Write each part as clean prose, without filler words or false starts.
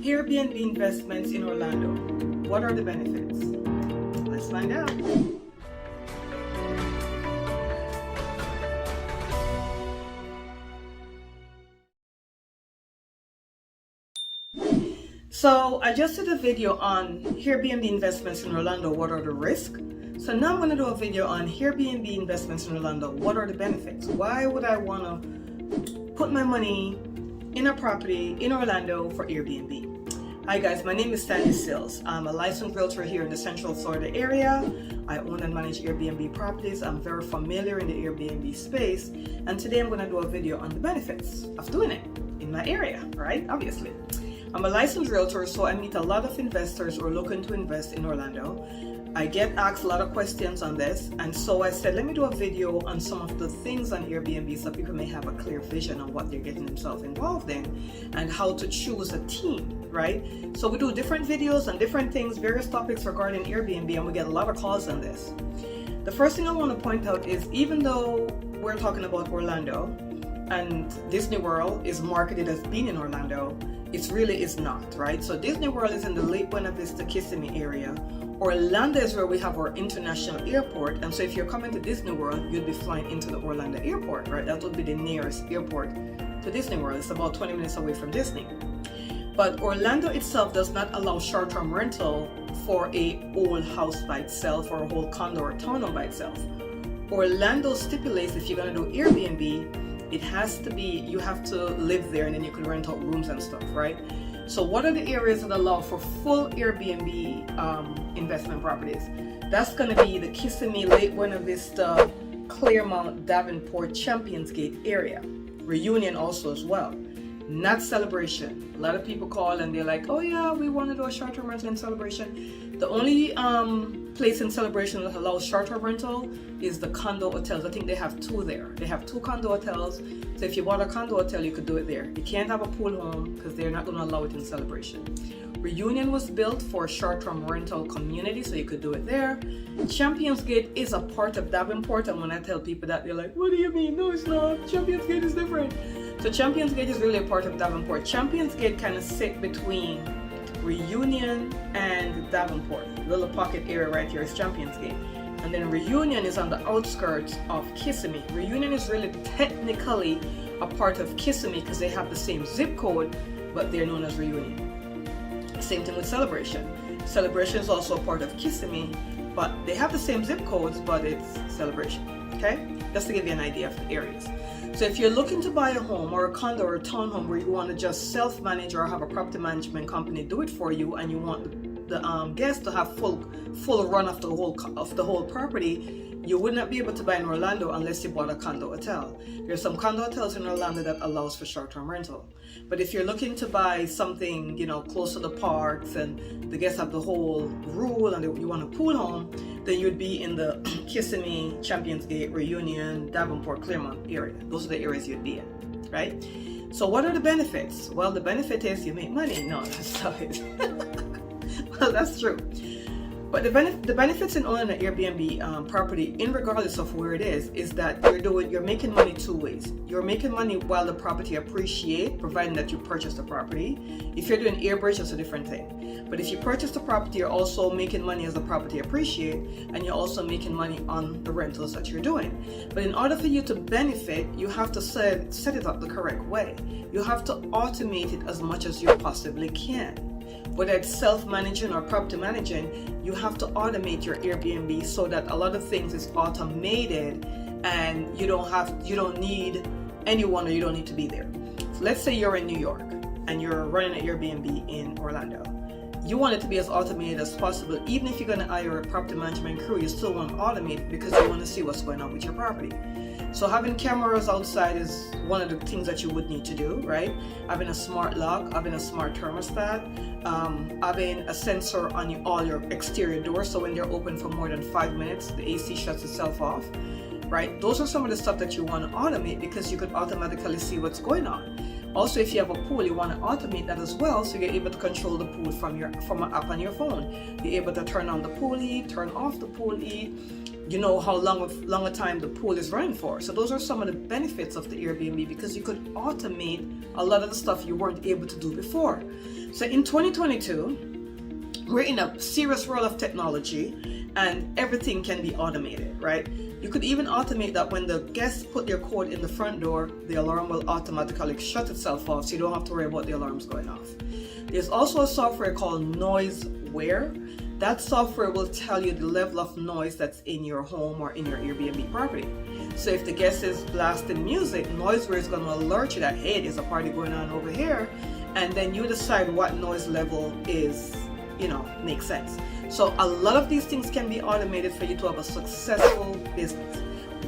Airbnb investments in Orlando. What are the benefits? Let's find out. So I just did a video on Airbnb investments in Orlando. What are the risks? So now I'm going to do a video on Airbnb investments in Orlando. What are the benefits? Why would I want to put my money in a property in Orlando for Airbnb? Hi guys, my name is Sills. I'm a licensed realtor here in the Central Florida area. I own and manage Airbnb properties. I'm very familiar in the Airbnb space, and today I'm going to do a video on the benefits of doing it in my area, right? Obviously. I'm a licensed realtor, so I meet a lot of investors who are looking to invest in Orlando. I get asked a lot of questions on this, and so I said, let me do a video on some of the things on Airbnb so people may have a clear vision on what they're getting themselves involved in and how to choose a team, right? So we do different videos on different things, various topics regarding Airbnb, and we get a lot of calls on this. The first thing I want to point out is, even though we're talking about Orlando and Disney World is marketed as being in Orlando, it really is not, right? So Disney World is in the Lake Buena Vista, Kissimmee area. Orlando is where we have our international airport, and so if you're coming to Disney World, you'd be flying into the Orlando airport, right? That would be the nearest airport to Disney World. It's about 20 minutes away from Disney. But Orlando itself does not allow short-term rental for a whole house by itself or a whole condo or townhome by itself. Orlando stipulates if you're going to do Airbnb, it has to be, you have to live there and then you can rent out rooms and stuff, right? So what are the areas that allow for full Airbnb investment properties? That's going to be the Kissimmee, Lake Buena Vista, Claremont, Davenport, Champions Gate area. Reunion also as well. Not Celebration. A lot of people call and they're like, oh yeah, we want to do a short-term rental in Celebration. The only place in Celebration that allows short-term rental is the condo hotels. I think they have two there. They have two condo hotels. So if you bought a condo hotel, you could do it there. You can't have a pool home because they're not going to allow it in Celebration. Reunion was built for a short-term rental community, so you could do it there. Champions Gate is a part of Davenport, and when I tell people that, they're like, what do you mean? No, it's not. Champions Gate is different. So Champions Gate is really a part of Davenport. Champions Gate kind of sit between Reunion and Davenport. Little pocket area right here is Champions Gate. And then Reunion is on the outskirts of Kissimmee. Reunion is really technically a part of Kissimmee because they have the same zip code, but they're known as Reunion. Same thing with Celebration. Celebration is also a part of Kissimmee, but they have the same zip codes, but it's Celebration, okay? Just to give you an idea of the areas. So if you're looking to buy a home or a condo or a townhome where you want to just self-manage or have a property management company do it for you, and you want the guests to have full run of the whole property, you would not be able to buy in Orlando unless you bought a condo hotel. There's some condo hotels in Orlando that allows for short-term rental. But if you're looking to buy something, you know, close to the parks and the guests have the whole rule and you want a pool home, then you'd be in the Kissimmee, Champions Gate, Reunion, Davenport, Claremont area. Those are the areas you'd be in, right? So what are the benefits? Well, the benefit is you make money. No, that's not it. Well, that's true. But the benefits in owning an Airbnb property, in regardless of where it is that you're making money two ways. You're making money while the property appreciates, providing that you purchase the property. If you're doing airbridge, that's a different thing. But if you purchase the property, you're also making money as the property appreciates, and you're also making money on the rentals that you're doing. But in order for you to benefit, you have to set it up the correct way. You have to automate it as much as you possibly can. Whether it's self-managing or property managing, you have to automate your Airbnb so that a lot of things is automated and you don't need anyone, or you don't need to be there. So let's say you're in New York and you're running an Airbnb in Orlando. You want it to be as automated as possible. Even if you're going to hire a property management crew, you still want to automate it because you want to see what's going on with your property. So having cameras outside is one of the things that you would need to do, right? Having a smart lock, having a smart thermostat, having a sensor on all your exterior doors, so when they're open for more than 5 minutes, the AC shuts itself off, right? Those are some of the stuff that you want to automate because you could automatically see what's going on. Also, if you have a pool, you want to automate that as well, so you're able to control the pool from an app on your phone. You're able to turn on the pool heat, turn off the pool heat, you know how long a time the pool is running for. So those are some of the benefits of the Airbnb, because you could automate a lot of the stuff you weren't able to do before. So in 2022, we're in a serious world of technology and everything can be automated, right? You could even automate that when the guests put their code in the front door, the alarm will automatically shut itself off, so you don't have to worry about the alarms going off. There's also a software called Noiseware. That software will tell you the level of noise that's in your home or in your Airbnb property. So if the guest is blasting music, Noiseware is going to alert you that, hey, there's a party going on over here, and then you decide what noise level is, makes sense. So a lot of these things can be automated for you to have a successful business.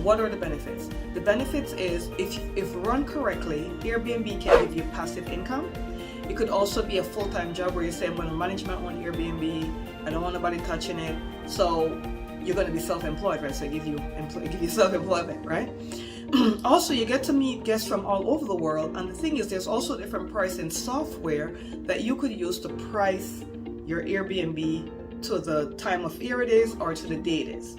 What are the benefits? The benefits is, if run correctly, Airbnb can give you passive income. It could also be a full-time job where you say, I'm going to manage my own Airbnb, I don't want nobody touching it. So you're going to be self-employed, right? So give you self-employment, right? Also, you get to meet guests from all over the world. And the thing is, there's also different pricing software that you could use to price your Airbnb to the time of year it is or to the date it is.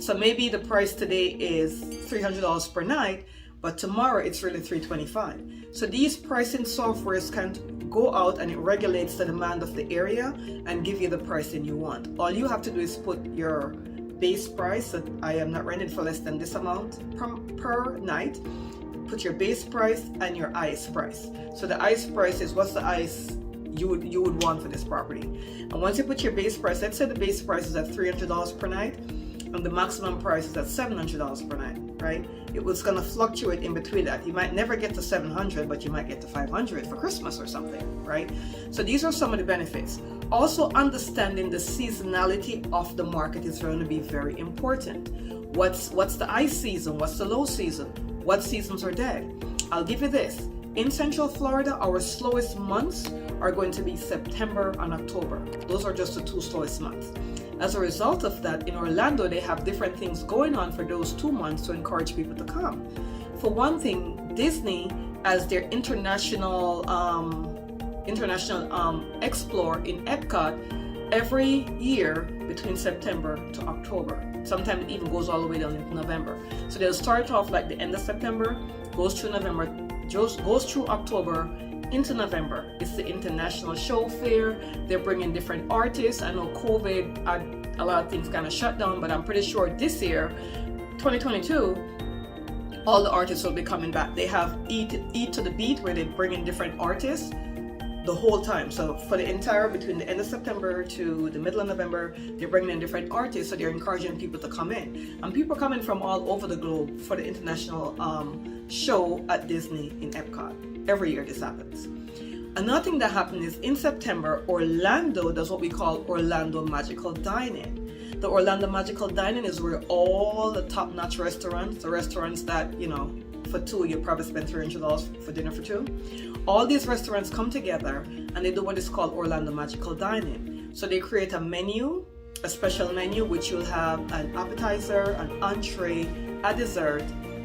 So maybe the price today is $300 per night, but tomorrow it's really $325. So these pricing softwares can go out and it regulates the demand of the area and give you the pricing you want. All you have to do is put your base price, that I am not renting for less than this amount per night. Put your base price and your ice price. So the ice price is what's the ice you would want for this property. And once you put your base price, let's say the base price is at $300 per night and the maximum price is at $700 per night, right? It was going to fluctuate in between that. You might never get to 700, but you might get to 500 for Christmas or something, right? So these are some of the benefits. Also, understanding the seasonality of the market is going to be very important. What's the ice season? What's the low season? What seasons are dead? I'll give you this. In Central Florida, our slowest months are going to be September and October. Those are just the two slowest months. As a result of that, in Orlando, they have different things going on for those 2 months to encourage people to come. For one thing, Disney, as their international Explore in Epcot, every year between September to October. Sometimes it even goes all the way down into November. So they'll start off like the end of September, goes through November, goes through October into November. It's the international show fair. They're bringing different artists. I know COVID, a lot of things kind of shut down, but I'm pretty sure this year, 2022, all the artists will be coming back. They have Eat to the Beat, where they bring in different artists the whole time. So for the entire, between the end of September to the middle of November, they're bringing in different artists. So they're encouraging people to come in. And people are coming from all over the globe for the international show at Disney in Epcot. Every year this happens. Another thing that happened is in September, Orlando does what we call Orlando Magical Dining. The Orlando Magical Dining is where all the top-notch restaurants, the restaurants that, for two, you probably spend $300 for dinner for two. All these restaurants come together and they do what is called Orlando Magical Dining. So they create a menu, a special menu, which you'll have an appetizer, an entree, a dessert,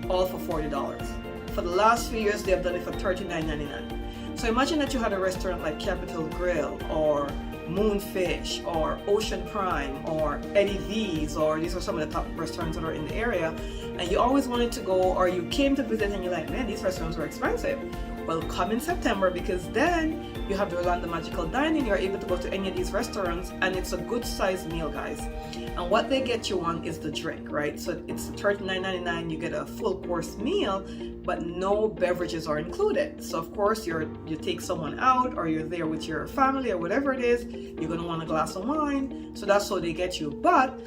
all for $40. For the last few years, they have done it for $39.99. So imagine that you had a restaurant like Capitol Grill or Moonfish or Ocean Prime or Eddie V's, or these are some of the top restaurants that are in the area, and you always wanted to go, or you came to visit and you're like, man, these restaurants were expensive. Well, come in September, because then you have the Orlando Magical Dining. You're able to go to any of these restaurants and it's a good sized meal, guys. And what they get you on is the drink, right? So it's $39.99. You get a full course meal, but no beverages are included. So of course you take someone out, or you're there with your family or whatever it is, you're gonna want a glass of wine. So that's how they get you. But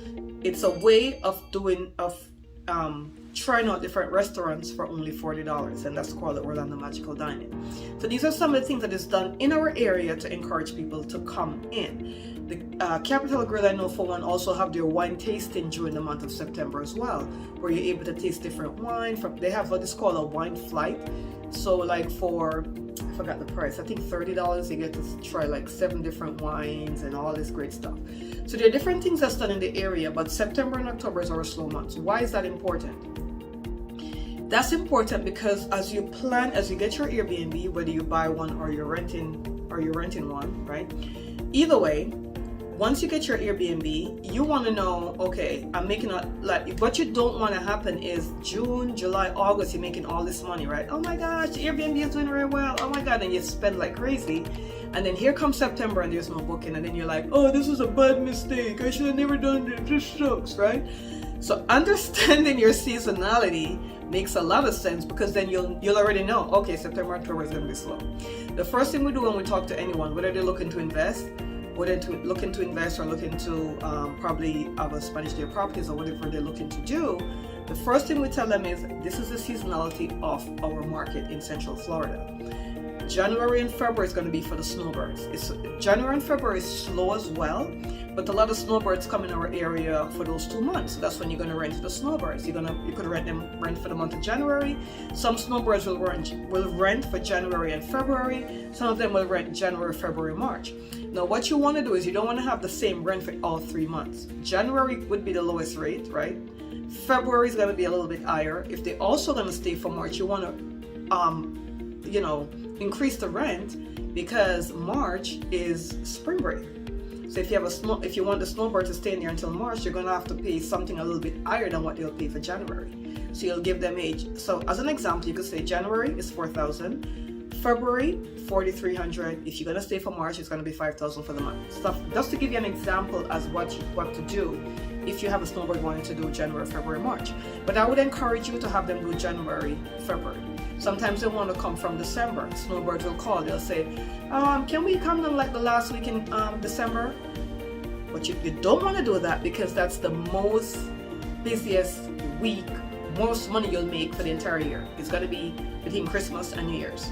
it's a way of trying out different restaurants for only $40, and that's called the Orlando Magical Dining. So these are some of the things that is done in our area to encourage people to come in. The Capitol Grill, I know for one, also have their wine tasting during the month of September as well, where you're able to taste different wine. They have what is called a wine flight. So like for, I forgot the price, I think $30, you get to try like 7 different wines and all this great stuff. So there are different things that's done in the area, but September and October are our slow months. Why is that important? That's important because as you get your Airbnb, whether you buy one or you're renting one, right? Either way, once you get your Airbnb, you want to know, okay, I'm making what you don't want to happen is June, July, August, you're making all this money, right? Oh my gosh, Airbnb is doing very well. Oh my God, and you spend like crazy. And then here comes September and there's no booking. And then you're like, oh, this was a bad mistake. I should have never done this. This sucks, right? So understanding your seasonality makes a lot of sense, because then you'll already know, okay, September, October is going to be slow. The first thing we do when we talk to anyone, whether they're looking to invest, looking to invest or looking to probably have a Spanish Day properties or whatever they're looking to do, the first thing we tell them is this is the seasonality of our market in Central Florida. January and February is going to be for the snowbirds. January and February is slow as well, but a lot of snowbirds come in our area for those 2 months. So that's when you're going to rent to the snowbirds. You could rent for the month of January. Some snowbirds will rent for January and February. Some of them will rent January, February, March. Now what you want to do is you don't want to have the same rent for all 3 months. January would be the lowest rate, right? February is going to be a little bit higher. If they're also going to stay for March, you want to increase the rent, because March is spring break. So if you want the snowbird to stay in there until March, you're going to have to pay something a little bit higher than what they'll pay for January. So you'll give them so as an example, you could say January is $4,000, February $4,300. If you're going to stay for March, it's going to be $5,000 for the month. So just to give you an example as what to do if you have a snowbird wanting to do January, February, March. But I would encourage you to have them do January, February. Sometimes they want to come from December. Snowbirds will call. They'll say, can we come down like the last week in December? But you don't want to do that, because that's the most busiest week, most money you'll make for the entire year. It's going to be between Christmas and New Year's,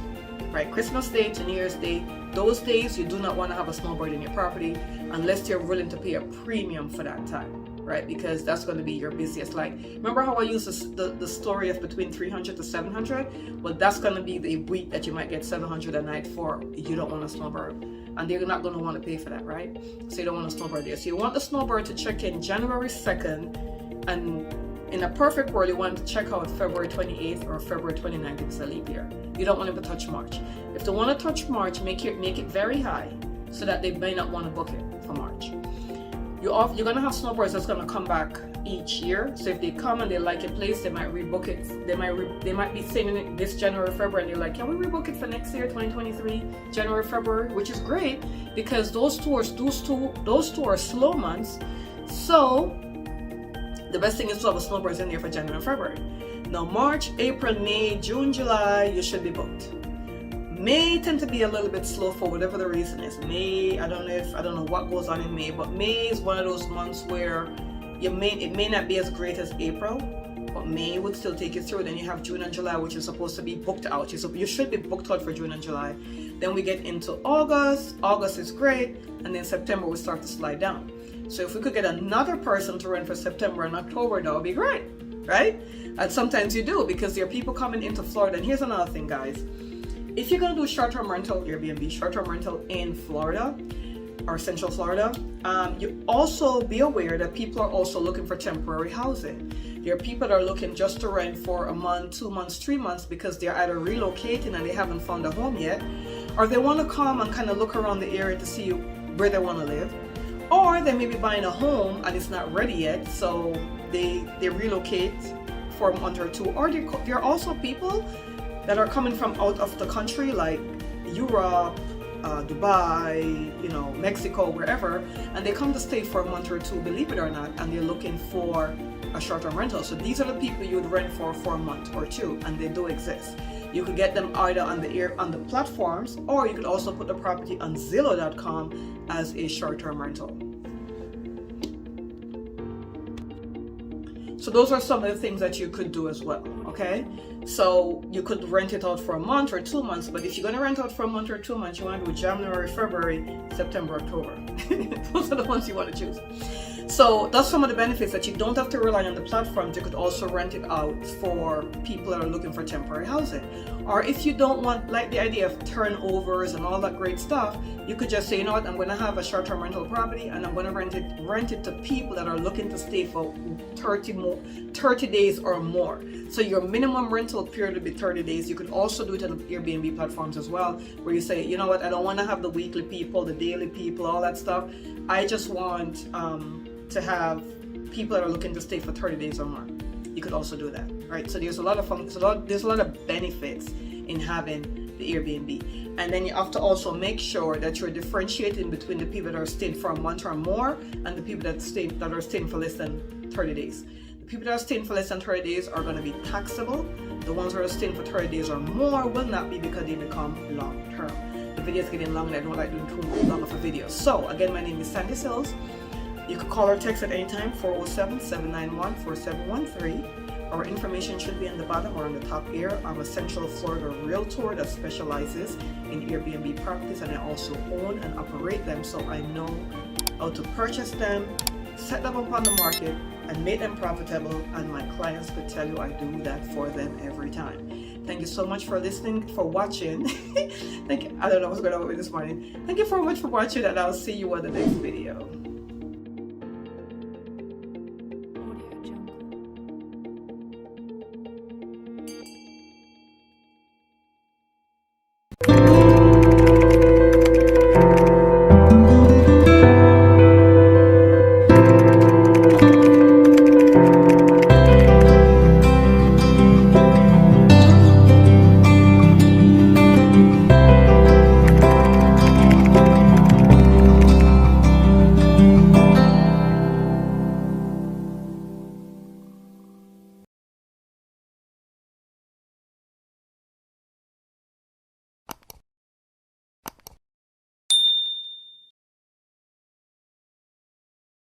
right? Christmas Day to New Year's Day. Those days you do not want to have a snowbird in your property unless you're willing to pay a premium for that time. Right, because that's going to be your busiest. Like, remember how I used the story of between 300 to 700? Well, that's going to be the week that you might get 700 a night for. You don't want a snowbird, and they're not going to want to pay for that, right? So you don't want a snowbird there. So you want the snowbird to check in January 2nd, and in a perfect world, you want to check out February 28th or February 29th if it's a leap year. You don't want them to touch March. If they want to touch March, make it very high so that they may not want to book it for March. You're going to have snowbirds that's going to come back each year. So if they come and they like a place, they might rebook it. They might be saying it this January, February, and they're like, can we rebook it for next year, 2023, January, February, which is great, because those two are slow months. So the best thing is to have a snowbirds in there for January and February. Now March, April, May, June, July, you should be booked. May tend to be a little bit slow for whatever the reason is. May, I don't know what goes on in May, but May is one of those months where it may not be as great as April, but May would still take you through. Then you have June and July, which is supposed to be booked out. You should be booked out for June and July. Then we get into August. August is great, and then September will start to slide down. So if we could get another person to rent for September and October, that would be great, right? And sometimes you do, because there are people coming into Florida. And here's another thing, guys. If you're going to do short-term rental, Airbnb, short-term rental in Florida or Central Florida, you also be aware that people are also looking for temporary housing. There are people that are looking just to rent for a month, 2 months, 3 months, because they're either relocating and they haven't found a home yet, or they want to come and kind of look around the area to see where they want to live, or they may be buying a home and it's not ready yet, so they relocate for a month or two. Or there are also people that are coming from out of the country, like Europe, Dubai, Mexico, wherever, and they come to stay for a month or two, believe it or not, and they're looking for a short-term rental. So these are the people you would rent for a month or two, and they do exist. You could get them either on the platforms, or you could also put the property on Zillow.com as a short-term rental. So those are some of the things that you could do as well, okay? So you could rent it out for a month or 2 months, but if you're going to rent out for a month or 2 months, you want to do January, February, September, October. Those are the ones you want to choose. So that's some of the benefits, that you don't have to rely on the platforms. You could also rent it out for people that are looking for temporary housing. Or if you don't want, like, the idea of turnovers and all that great stuff, you could just say, you know what, I'm going to have a short-term rental property and I'm going to rent it to people that are looking to stay for 30 days or more. So your minimum rental flexible period would be 30 days. You could also do it on the Airbnb platforms as well, where you say, you know what, I don't want to have the weekly people, the daily people, all that stuff. I just want to have people that are looking to stay for 30 days or more. You could also do that, right? So there's a lot of there's a lot of benefits in having the Airbnb. And then you have to also make sure that you're differentiating between the people that are staying for a month or more and the people that are staying for less than 30 days. The people that are staying for less than 30 days are going to be taxable. The ones that are staying for 30 days or more will not be, because they become long term. The video is getting long and I don't like doing too long of a video. So again, my name is Sandy Sills. You can call or text at any time, 407-791-4713. Our information should be on the bottom or on the top here. I'm a Central Florida Realtor that specializes in Airbnb properties, and I also own and operate them, so I know how to purchase them, set them up on the market, and make them profitable, and my clients could tell you I do that for them every time. Thank you so much for listening, for watching. Thank you. I don't know what's going on with me this morning. Thank you so much for watching, and I'll see you on the next video.